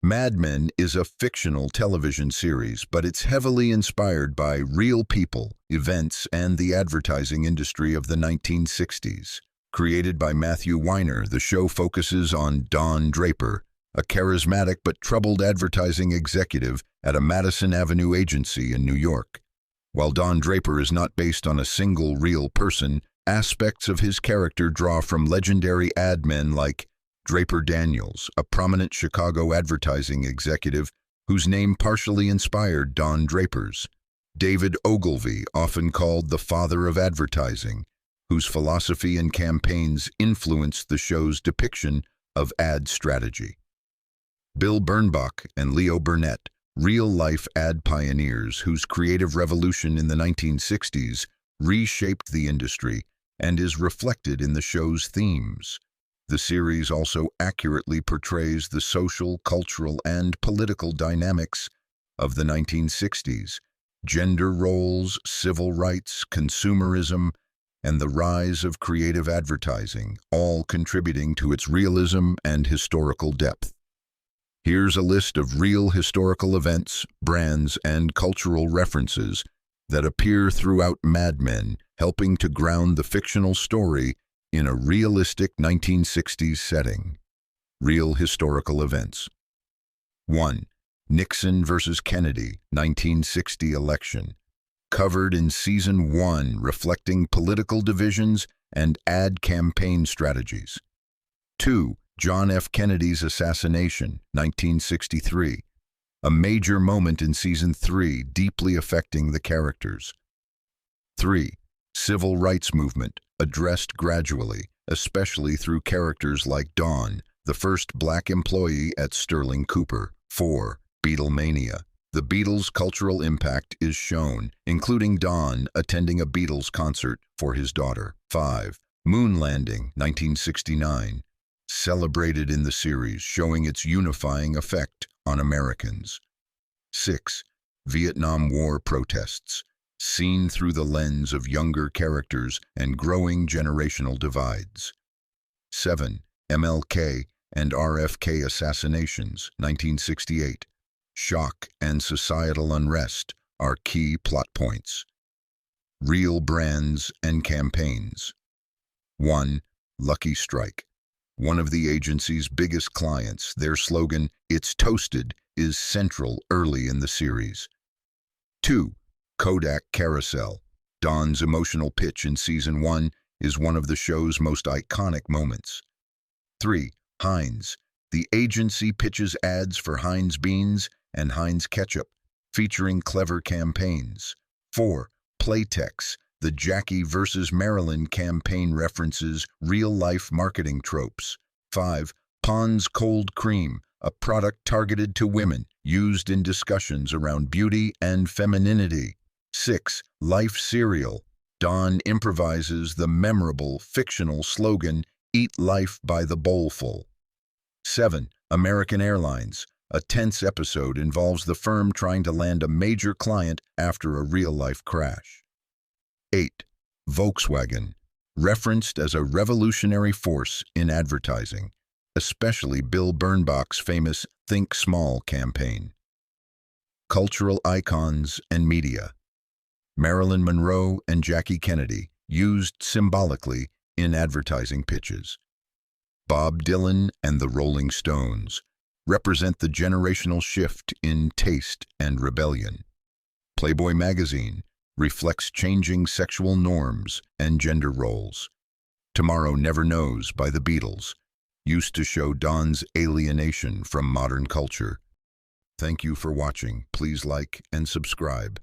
Mad Men is a fictional television series, but it's heavily inspired by real people, events, and the advertising industry of the 1960s. Created by Matthew Weiner, the show focuses on Don Draper, a charismatic but troubled advertising executive at a Madison Avenue agency in New York. While Don Draper is not based on a single real person, aspects of his character draw from legendary ad men like Draper Daniels, a prominent Chicago advertising executive whose name partially inspired Don Draper's. David Ogilvy, often called the father of advertising, whose philosophy and campaigns influenced the show's depiction of ad strategy. Bill Bernbach and Leo Burnett, real-life ad pioneers whose creative revolution in the 1960s reshaped the industry and is reflected in the show's themes. The series also accurately portrays the social, cultural, and political dynamics of the 1960s, gender roles, civil rights, consumerism, and the rise of creative advertising, all contributing to its realism and historical depth. Here's a list of real historical events, brands, and cultural references that appear throughout Mad Men, helping to ground the fictional story in a realistic 1960s setting. Real historical events. 1. Nixon versus Kennedy, 1960 election. Covered in Season 1, reflecting political divisions and ad campaign strategies. 2. John F. Kennedy's assassination, 1963. A major moment in Season 3, deeply affecting the characters. 3. Civil rights movement, addressed gradually, especially through characters like Don, the first black employee at Sterling Cooper. 4. Beatlemania. The Beatles' cultural impact is shown, including Don attending a Beatles concert for his daughter. 5. Moon landing, 1969. Celebrated in the series, showing its unifying effect on Americans. 6. Vietnam War protests, seen through the lens of younger characters and growing generational divides. 7. MLK and RFK assassinations, 1968. Shock and societal unrest are key plot points. Real brands and campaigns. 1. Lucky Strike. One of the agency's biggest clients, their slogan, "It's Toasted," is central early in the series. 2. Kodak Carousel. Don's emotional pitch in Season 1 is one of the show's most iconic moments. 3. Heinz. The agency pitches ads for Heinz beans and Heinz ketchup, featuring clever campaigns. 4. Playtex. The Jackie vs. Marilyn campaign references real-life marketing tropes. 5. Pond's Cold Cream, a product targeted to women, used in discussions around beauty and femininity. 6. Life Cereal. Don improvises the memorable fictional slogan, "Eat life by the bowlful." 7. American Airlines. A tense episode involves the firm trying to land a major client after a real-life crash. 8. Volkswagen. Referenced as a revolutionary force in advertising, especially Bill Bernbach's famous Think Small campaign. Cultural icons and media. Marilyn Monroe and Jackie Kennedy, used symbolically in advertising pitches. Bob Dylan and the Rolling Stones represent the generational shift in taste and rebellion. Playboy magazine reflects changing sexual norms and gender roles. Tomorrow Never Knows by the Beatles used to show Don's alienation from modern culture. Thank you for watching. Please like and subscribe.